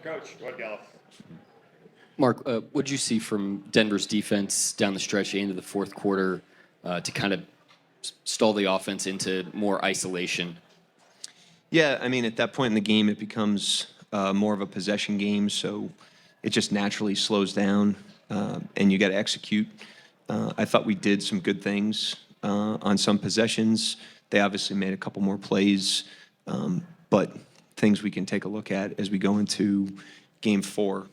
Coach, go ahead, Gallup. Mark, what did you see from Denver's defense down the stretch into the fourth quarter to kind of stall the offense into more isolation? Yeah, I mean, at that point in the game, it becomes more of a possession game, so it just naturally slows down, and you got to execute. I thought we did some good things on some possessions. They obviously made a couple more plays, but things we can take a look at as we go into Game 4.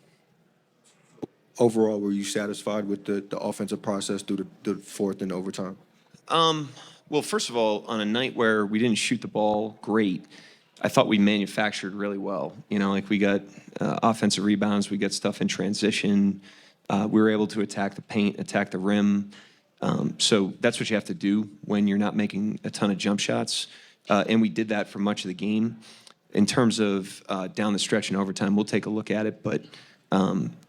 Overall, were you satisfied with the offensive process through the fourth and overtime? Well, first of all, on a night where we didn't shoot the ball great, I thought we manufactured really well. You know, like we got offensive rebounds, we got stuff in transition. We were able to attack the paint, attack the rim. So that's what you have to do when you're not making a ton of jump shots. And we did that for much of the game. In terms of down the stretch and overtime, we'll take a look at it, but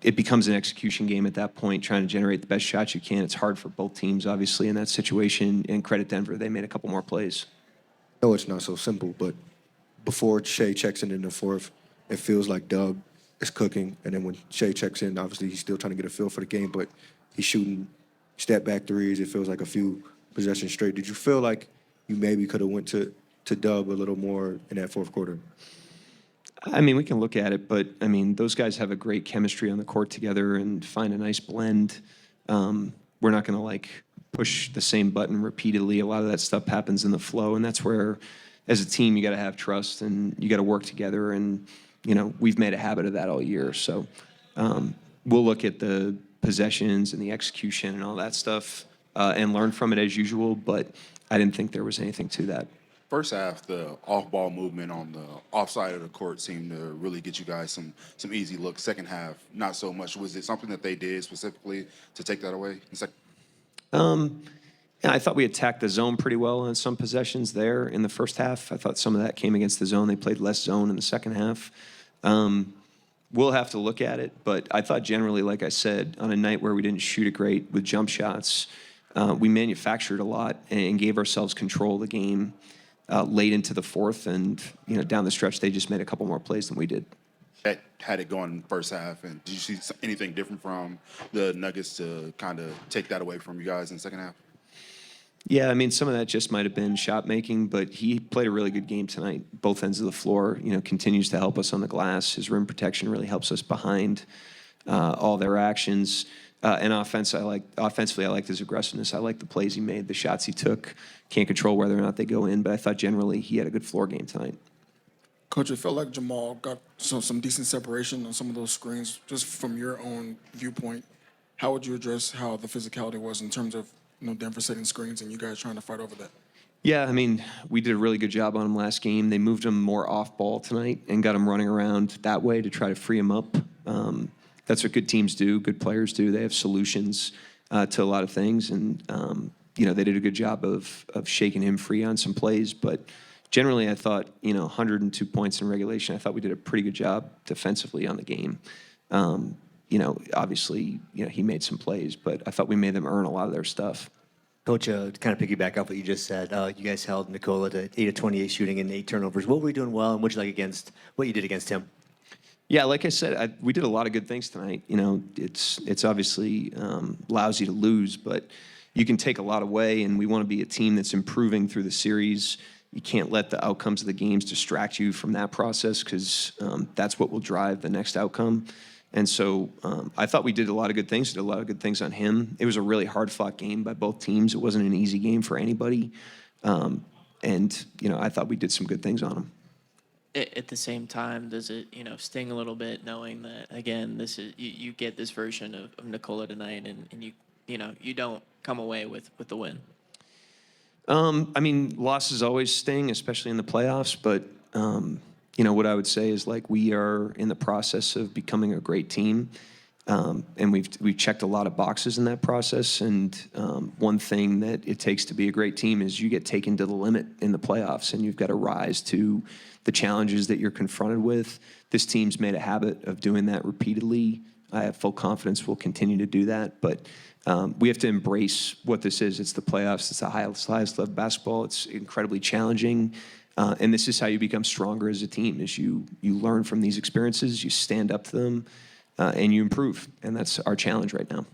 it becomes an execution game at that point, trying to generate the best shots you can. It's hard for both teams, obviously, in that situation. And credit Denver, they made a couple more plays. No, it's not so simple, but before Shai checks in the fourth, it feels like Doug is cooking. And then when Shai checks in, obviously he's still trying to get a feel for the game, but he's shooting step-back threes. It feels like a few possessions straight. Did you feel like you maybe could have went to Doug a little more in that fourth quarter? I mean, we can look at it, but, I mean, those guys have a great chemistry on the court together and find a nice blend. We're not going to, like, push the same button repeatedly. A lot of that stuff happens in the flow, and that's where, as a team, you got to have trust and you got to work together. And, you know, we've made a habit of that all year. So we'll look at the possessions and the execution and all that stuff and learn from it as usual, but I didn't think there was anything to that. First half, the off-ball movement on the offside of the court seemed to really get you guys some easy looks. Second half, not so much. Was it something that they did specifically to take that away? Yeah, I thought we attacked the zone pretty well on some possessions there in the first half. I thought some of that came against the zone. They played less zone in the second half. We'll have to look at it, but I thought generally, like I said, on a night where we didn't shoot it great with jump shots, we manufactured a lot and gave ourselves control of the game late into the fourth, and you know, down the stretch, they just made a couple more plays than we did. That had it going first half, and did you see anything different from the Nuggets to kind of take that away from you guys in the second half? Yeah, I mean, some of that just might have been shot making, but he played a really good game tonight. Both ends of the floor, you know, continues to help us on the glass. His rim protection really helps us behind all their actions. And offensively, I liked his aggressiveness. I liked the plays he made, the shots he took. Can't control whether or not they go in, but I thought generally he had a good floor game tonight. Coach, it felt like Jamal got some decent separation on some of those screens. Just from your own viewpoint, how would you address how the physicality was in terms of, you know, Denver setting screens and you guys trying to fight over that? Yeah, I mean, we did a really good job on him last game. They moved him more off ball tonight and got him running around that way to try to free him up. That's what good teams do, good players do. They have solutions to a lot of things, and you know, they did a good job of shaking him free on some plays. But generally, I thought, you know, 102 points in regulation. I thought we did a pretty good job defensively on the game. You know, obviously, you know, he made some plays, but I thought we made them earn a lot of their stuff. Coach, to kind of piggyback off what you just said, you guys held Nikola to 8 of 28 shooting and 8 turnovers. What were we doing well, and what you did against him? Yeah, like I said, we did a lot of good things tonight. You know, it's obviously lousy to lose, but you can take a lot away, and we want to be a team that's improving through the series. You can't let the outcomes of the games distract you from that process, because that's what will drive the next outcome. And so I thought we did a lot of good things. We did a lot of good things on him. It was a really hard-fought game by both teams. It wasn't an easy game for anybody. And, you know, I thought we did some good things on him. At the same time, does it, you know, sting a little bit knowing that, again, this is you get this version of Nikola tonight, and you know, you don't come away with the win? I mean, losses always sting, especially in the playoffs, but you know, what I would say is, like, we are in the process of becoming a great team, and we've checked a lot of boxes in that process. And one thing that it takes to be a great team is you get taken to the limit in the playoffs, and you've got to rise to the challenges that you're confronted with. This team's made a habit of doing that repeatedly. I have full confidence we'll continue to do that, but we have to embrace what this is. It's the playoffs. It's the highest level of basketball. It's incredibly challenging. And this is how you become stronger as a team, is you learn from these experiences, you stand up to them, and you improve. And that's our challenge right now.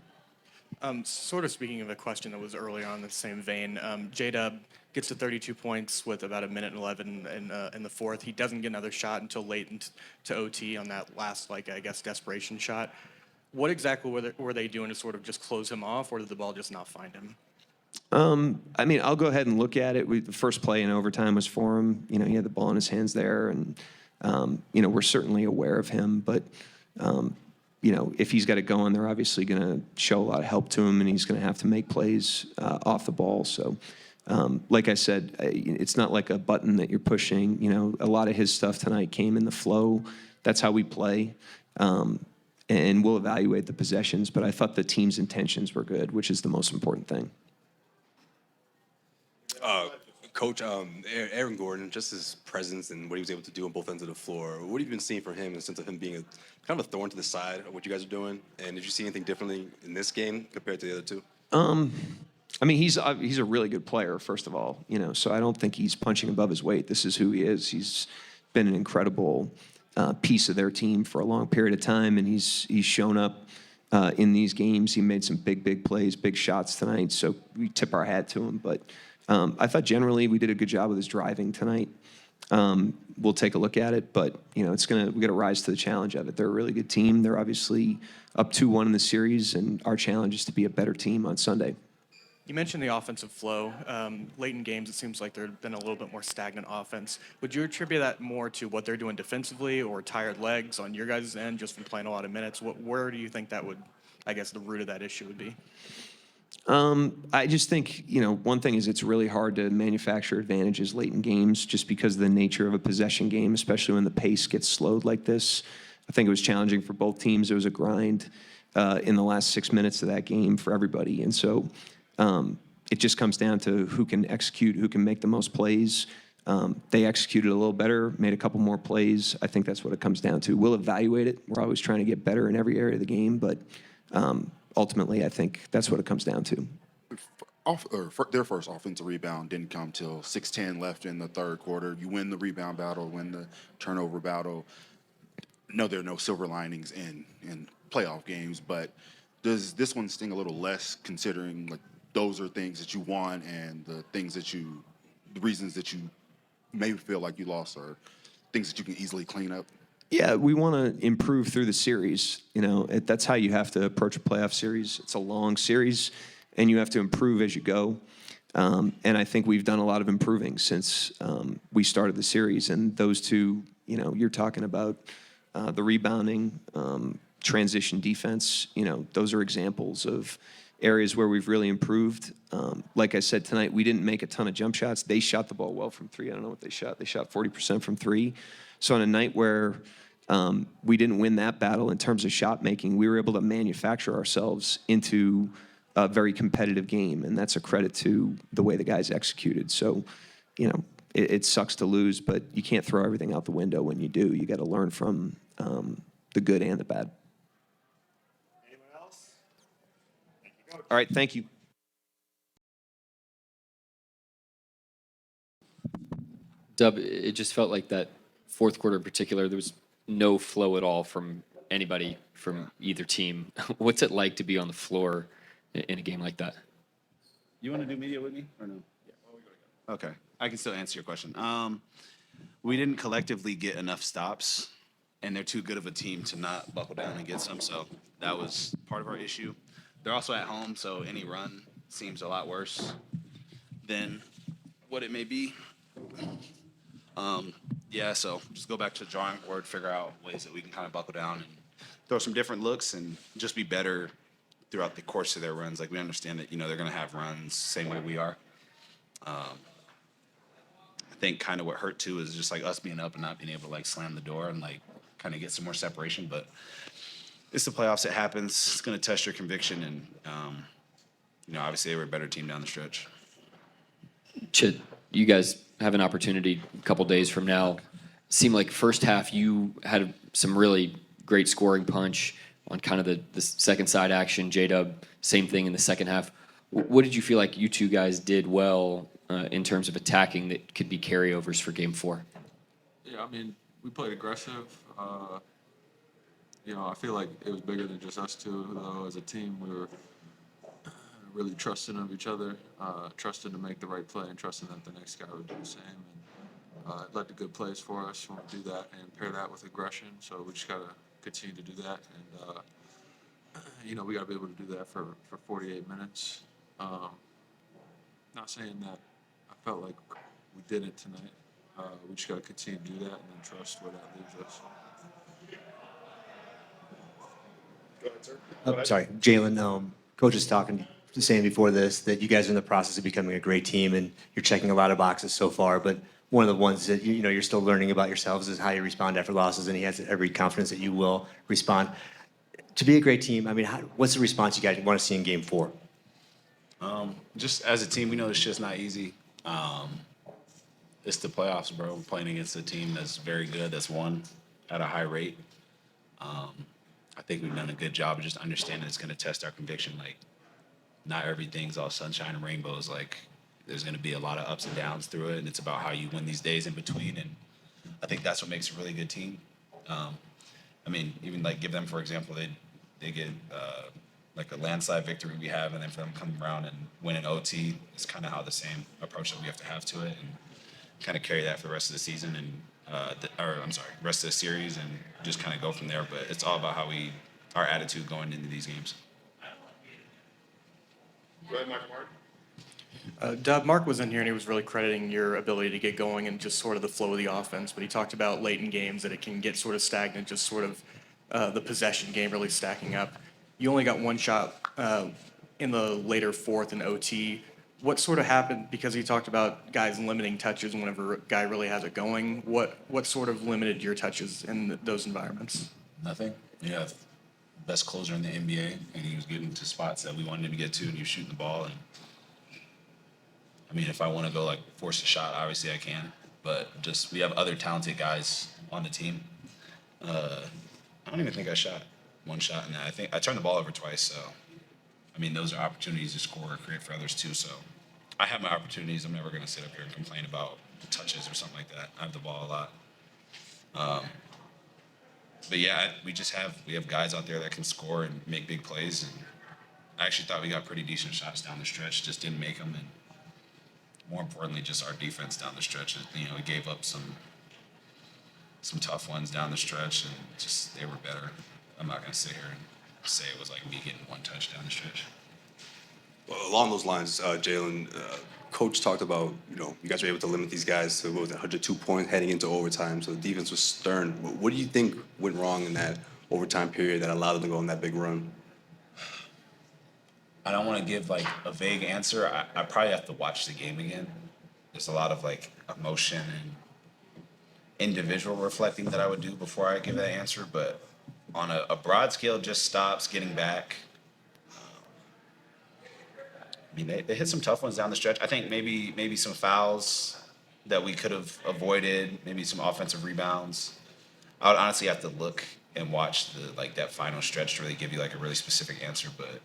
Sort of speaking of a question that was earlier on in the same vein, J-Dub gets to 32 points with about a minute and 11 in the fourth. He doesn't get another shot until late into OT on that last, like, I guess, desperation shot. What exactly were they doing to sort of just close him off, or did the ball just not find him? I mean, I'll go ahead and look at it. The first play in overtime was for him. You know, he had the ball in his hands there, and you know, we're certainly aware of him. But you know, if he's got it going, they're obviously going to show a lot of help to him, and he's going to have to make plays off the ball. So, like I said, it's not like a button that you're pushing. You know, a lot of his stuff tonight came in the flow. That's how we play. And we'll evaluate the possessions, but I thought the team's intentions were good, which is the most important thing. Coach, Aaron Gordon, just his presence and what he was able to do on both ends of the floor. What have you been seeing from him in the sense of him being kind of a thorn to the side of what you guys are doing? And did you see anything differently in this game compared to the other two? I mean, he's a really good player, first of all. You know, so I don't think he's punching above his weight. This is who he is. He's been an incredible piece of their team for a long period of time, and he's shown up in these games. He made some big plays, big shots tonight. So we tip our hat to him, but. I thought generally we did a good job with his driving tonight. We'll take a look at it, but you know, we got to rise to the challenge of it. They're a really good team. They're obviously up 2-1 in the series, and our challenge is to be a better team on Sunday. You mentioned the offensive flow. Late in games, it seems like there's been a little bit more stagnant offense. Would you attribute that more to what they're doing defensively, or tired legs on your guys' end just from playing a lot of minutes? Where do you think that would, I guess, the root of that issue would be? I just think, you know, one thing is it's really hard to manufacture advantages late in games just because of the nature of a possession game, especially when the pace gets slowed like this. I think it was challenging for both teams. It was a grind in the last 6 minutes of that game for everybody. And so it just comes down to who can execute, who can make the most plays. They executed a little better, made a couple more plays. I think that's what it comes down to. We'll evaluate it. We're always trying to get better in every area of the game, but ultimately, I think that's what it comes down to. Their first offensive rebound didn't come till 6:10 left in the third quarter. You win the rebound battle, win the turnover battle. No, there are no silver linings in playoff games, but does this one sting a little less considering like those are things that you won and the reasons that you maybe feel like you lost are things that you can easily clean up? Yeah, we want to improve through the series. You know, that's how you have to approach a playoff series. It's a long series, and you have to improve as you go. And I think we've done a lot of improving since we started the series. And those two, you know, you're talking about the rebounding, transition defense. You know, those are examples of areas where we've really improved. Like I said tonight, we didn't make a ton of jump shots. They shot the ball well from three. I don't know what they shot. They shot 40% from three. So on a night where we didn't win that battle in terms of shot making, we were able to manufacture ourselves into a very competitive game, and that's a credit to the way the guys executed. So, you know, it sucks to lose, but you can't throw everything out the window when you do. You got to learn from the good and the bad. Anyone else? All right, thank you. Dub, it just felt like that fourth quarter in particular, there was no flow at all from anybody from either team. What's it like to be on the floor in a game like that? You want to do media with me or no? Yeah. Okay, I can still answer your question. We didn't collectively get enough stops, and they're too good of a team to not buckle down and get some. So that was part of our issue. They're also at home, so any run seems a lot worse than what it may be. Yeah, so just go back to the drawing board, figure out ways that we can kind of buckle down and throw some different looks and just be better throughout the course of their runs. Like, we understand that, you know, they're going to have runs same way we are. I think kind of what hurt too is just like us being up and not being able to like slam the door and like kind of get some more separation. But it's the playoffs. It happens. It's going to test your conviction. And, you know, obviously they were a better team down the stretch. Chet, you guys have an opportunity a couple days from now. Seemed like first half you had some really great scoring punch on kind of the second side action. J-Dub, same thing in the second half. What did you feel like you two guys did well in terms of attacking that could be carryovers for Game 4? Yeah, I mean, we played aggressive. I feel like it was bigger than just us two, though. As a team, we were really trusting of each other, trusting to make the right play and trusting that the next guy would do the same. And it led to good plays for us when we do that and pair that with aggression. So we just got to continue to do that. And, we got to be able to do that for 48 minutes. Not saying that I felt like we did it tonight. We just got to continue to do that and then trust where that leaves us. Sorry, Jalen. Coach was saying before this that you guys are in the process of becoming a great team, and you're checking a lot of boxes so far. But one of the ones that you're still learning about yourselves is how you respond after losses, and he has every confidence that you will respond. To be a great team, I mean, what's the response you guys want to see in Game 4? Just as a team, we know this shit's not easy. It's the playoffs, bro. We're playing against a team that's very good, that's won at a high rate. I think we've done a good job of just understanding it's going to test our conviction. Like, not everything's all sunshine and rainbows. Like, there's going to be a lot of ups and downs through it, and it's about how you win these days in between. And I think that's what makes a really good team. Even like give them, for example, they get like a landslide victory we have, and then for them coming around and winning OT is kind of how the same approach that we have to it, and kind of carry that for the rest of the season and rest of the series, and just kind of go from there. But it's all about how our attitude going into these games. Go ahead, Mark. Dub, Mark was in here and he was really crediting your ability to get going and just sort of the flow of the offense. But he talked about late in games that it can get sort of stagnant, just sort of the possession game really stacking up. You only got one shot in the later fourth in OT. What sort of happened? Because he talked about guys limiting touches whenever a guy really has it going. What sort of limited your touches in those environments? Nothing. We have best closer in the NBA, and he was getting to spots that we wanted him to get to, and he was shooting the ball. And if I want to go force a shot, obviously I can. But just we have other talented guys on the team. I don't even think I shot one shot in that. I think I turned the ball over twice. So those are opportunities to score or create for others too. So I have my opportunities. I'm never going to sit up here and complain about touches or something like that. I have the ball a lot. But yeah, we have guys out there that can score and make big plays. And I actually thought we got pretty decent shots down the stretch, just didn't make them. And more importantly, just our defense down the stretch. We gave up some tough ones down the stretch, and just they were better. I'm not going to sit here and say it was like me getting one touch down the stretch. Well, along those lines, Jalen, Coach talked about, you guys were able to limit these guys to 102 points heading into overtime, so the defense was stern. What do you think went wrong in that overtime period that allowed them to go on that big run? I don't want to give a vague answer. I probably have to watch the game again. There's a lot of emotion and individual reflecting that I would do before I give that answer, but on a broad scale, just stops, getting back. They hit some tough ones down the stretch. I think maybe some fouls that we could have avoided, maybe some offensive rebounds. I would honestly have to look and watch that final stretch to really give you a really specific answer, but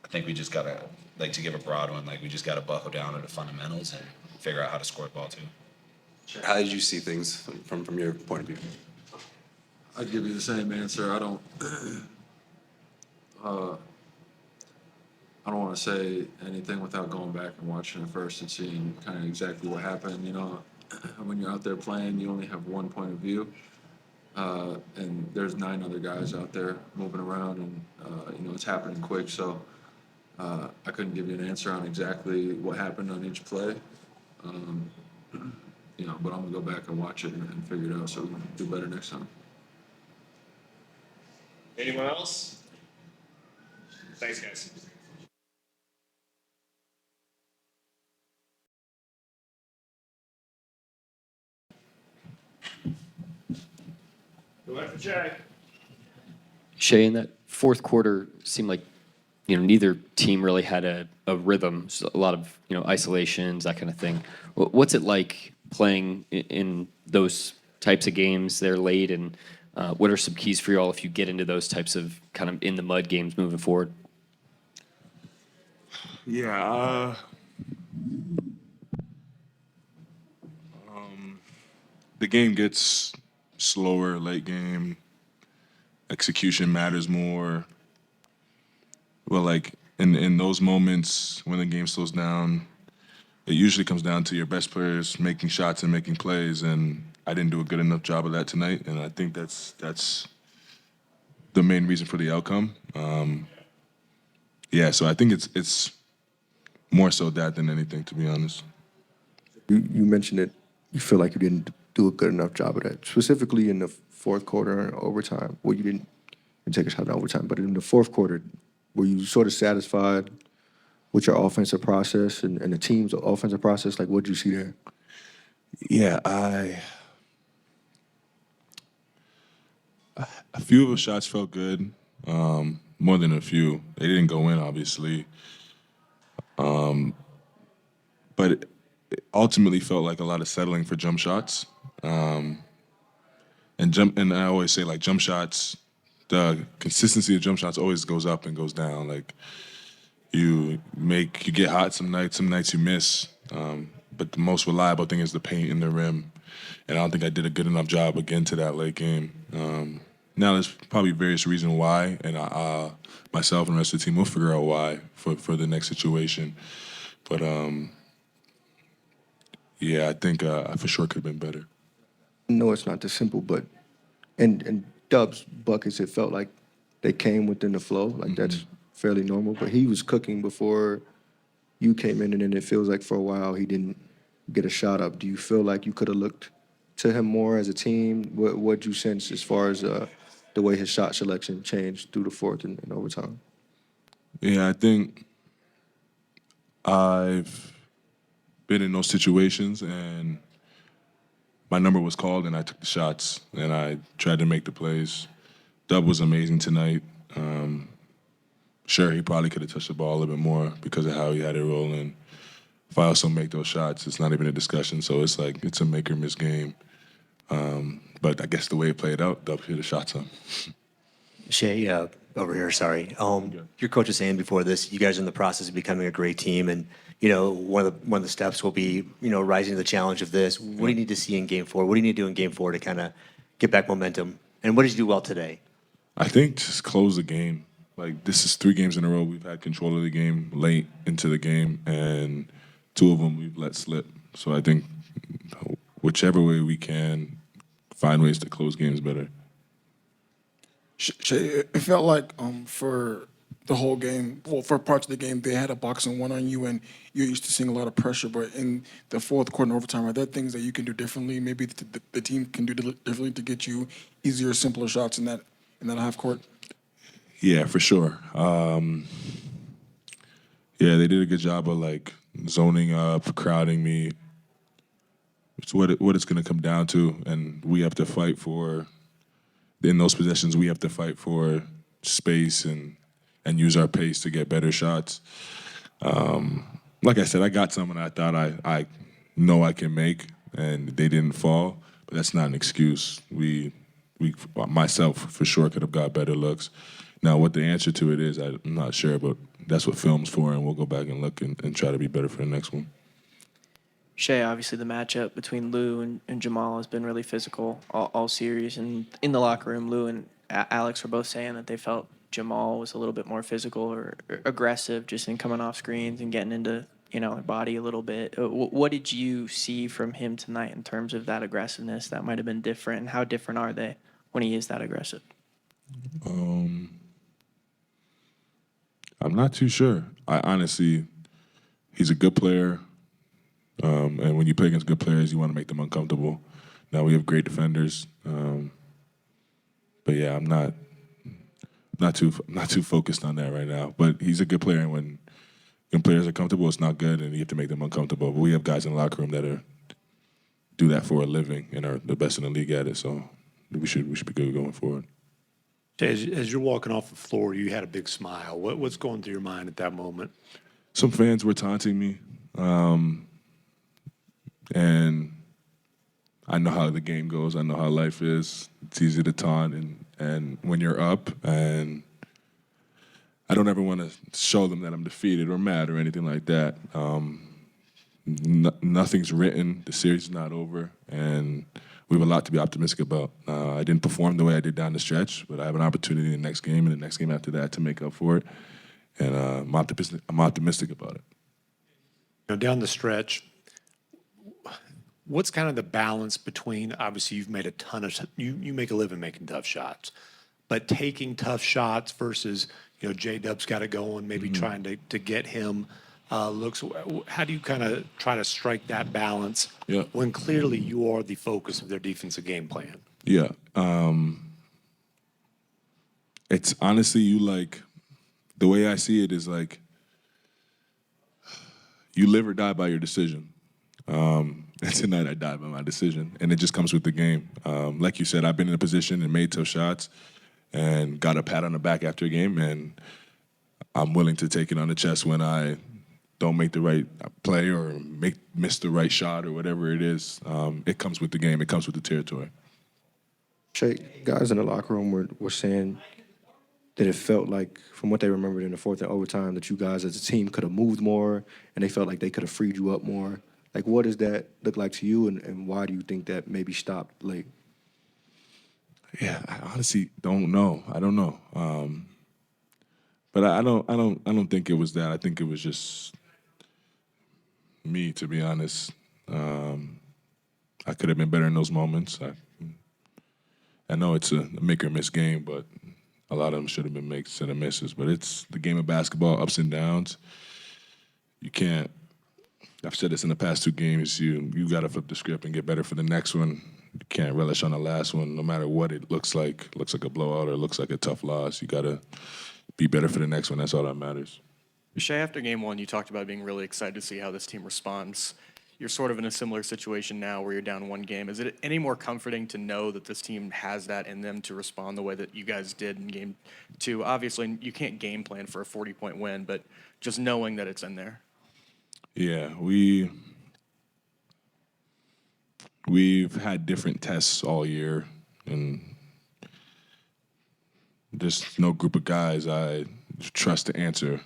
I think we just gotta to give a broad one, we just gotta buckle down to the fundamentals and figure out how to score the ball too. How did you see things from your point of view? I'd give you the same answer. I don't want to say anything without going back and watching it first and seeing kind of exactly what happened. When you're out there playing, you only have one point of view, and there's 9 other guys out there moving around, and it's happening quick. So I couldn't give you an answer on exactly what happened on each play. But I'm gonna go back and watch it and figure it out so we can do better next time. Anyone else? Thanks, guys. Go ahead for Shai. Shai, in that fourth quarter, seemed like neither team really had a rhythm. So a lot of isolations, that kind of thing. What's it like playing in those types of games there late, and what are some keys for you all if you get into those types of kind of in the mud games moving forward? Yeah, the game gets slower late game. Execution matters more. Well, like in those moments when the game slows down, it usually comes down to your best players making shots and making plays, and I didn't do a good enough job of that tonight, and I think that's the main reason for the outcome. Yeah, so I think it's more so that than anything, to be honest. You mentioned that you feel like you didn't do a good enough job of that, specifically in the fourth quarter and overtime. Well, you didn't take a shot in overtime, but in the fourth quarter, were you sort of satisfied with your offensive process and the team's offensive process? Like, what did you see there? Yeah, a few of the shots felt good, more than a few. They didn't go in, obviously, but it ultimately felt like a lot of settling for jump shots. And I always say, like, jump shots, the consistency of jump shots always goes up and goes down. Like, you get hot some nights you miss. But the most reliable thing is the paint in the rim. And I don't think I did a good enough job again to that late game. Now there's probably various reasons why, and myself and the rest of the team will figure out why for the next situation. But yeah, I think I for sure could have been better. No, it's not this simple, but and Dub's buckets, it felt like they came within the flow. Like, that's fairly normal. But he was cooking before you came in, and then it feels like for a while he didn't get a shot up. Do you feel like you could have looked to him more as a team? What'd you sense as far as the way his shot selection changed through the fourth and overtime? Yeah, I think I've been in those situations, and my number was called, and I took the shots, and I tried to make the plays. Dub was amazing tonight. Sure, he probably could have touched the ball a little bit more because of how he had it rolling. If I also make those shots, it's not even a discussion. So it's like it's a make or miss game. But I guess the way it played out, Dub hit the shots on. Shai, over here, sorry. Your coach was saying before this, you guys are in the process of becoming a great team, and one of the steps will be rising to the challenge of this. What do you need to see in Game 4? What do you need to do in Game 4 to kind of get back momentum? And what did you do well today? I think just close the game. Like, this is 3 games in a row we've had control of the game late into the game, and 2 of them we've let slip. So I think whichever way we can, find ways to close games better. Shai, it felt like for the whole game, well, for parts of the game, they had a boxing one on you, and you're used to seeing a lot of pressure. But in the fourth quarter and overtime, are there things that you can do differently? Maybe the team can do differently to get you easier, simpler shots in that half court. Yeah, for sure. Yeah, they did a good job of, like, zoning up, crowding me. It's what it's going to come down to, and we have to fight for. In those possessions, we have to fight for space and use our pace to get better shots. Like I said, I got some, and I thought I know I can make, and they didn't fall. But that's not an excuse. Myself for sure could have got better looks. Now, what the answer to it is, I'm not sure, but that's what film's for, and we'll go back and look and try to be better for the next one. Shai, obviously the matchup between Lou and Jamal has been really physical all series. And in the locker room, Lou and Alex were both saying that they felt Jamal was a little bit more physical or aggressive just in coming off screens and getting into their body a little bit. What did you see from him tonight in terms of that aggressiveness that might have been different, and how different are they when he is that aggressive? I'm not too sure. He's a good player. And when you play against good players, you want to make them uncomfortable. Now we have great defenders, but yeah, I'm not too focused on that right now. But he's a good player, and when players are comfortable, it's not good, and you have to make them uncomfortable. But we have guys in the locker room that do that for a living and are the best in the league at it. So we should be good going forward. As you're walking off the floor, you had a big smile. What's going through your mind at that moment? Some fans were taunting me. And I know how the game goes. I know how life is. It's easy to taunt, and when you're up, and I don't ever want to show them that I'm defeated or mad or anything like that. Nothing's written. The series is not over, and we have a lot to be optimistic about. I didn't perform the way I did down the stretch, but I have an opportunity in the next game and the next game after that to make up for it. And I'm optimistic about it. Down the stretch, what's kind of the balance between, obviously you've made a ton of, you make a living making tough shots, but taking tough shots versus, J-Dub's got it going, maybe trying to get him looks. How do you kind of try to strike that balance when clearly you are the focus of their defensive game plan? Yeah. It's honestly, the way I see it is like, you live or die by your decision. And tonight I died by my decision, and it just comes with the game. Like you said, I've been in a position and made tough shots and got a pat on the back after a game, and I'm willing to take it on the chest when I don't make the right play or miss the right shot or whatever it is. It comes with the game. It comes with the territory. Shai, guys in the locker room were saying that it felt like, from what they remembered in the fourth and overtime, that you guys as a team could have moved more and they felt like they could have freed you up more. Like, what does that look like to you, and why do you think that maybe stopped late? Yeah, I honestly don't know. I don't know. But I don't think it was that. I think it was just me, to be honest. I could have been better in those moments. I know it's a make or miss game, but a lot of them should have been makes and misses. But it's the game of basketball, ups and downs. You can't. I've said this in the past 2 games. You got to flip the script and get better for the next one. You can't relish on the last one, no matter what it looks like. It looks like a blowout or it looks like a tough loss. You got to be better for the next one. That's all that matters. Shai, after game 1, you talked about being really excited to see how this team responds. You're sort of in a similar situation now where you're down 1 game. Is it any more comforting to know that this team has that in them to respond the way that you guys did in game 2? Obviously, you can't game plan for a 40-point win, but just knowing that it's in there. Yeah, we've had different tests all year, and there's no group of guys I trust to answer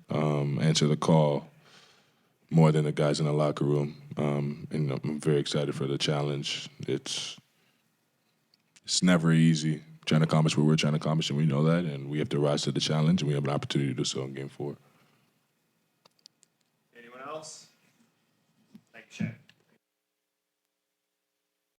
the call more than the guys in the locker room. And I'm very excited for the challenge. It's never easy trying to accomplish what we're trying to accomplish, and we know that, and we have to rise to the challenge, and we have an opportunity to do so in game 4.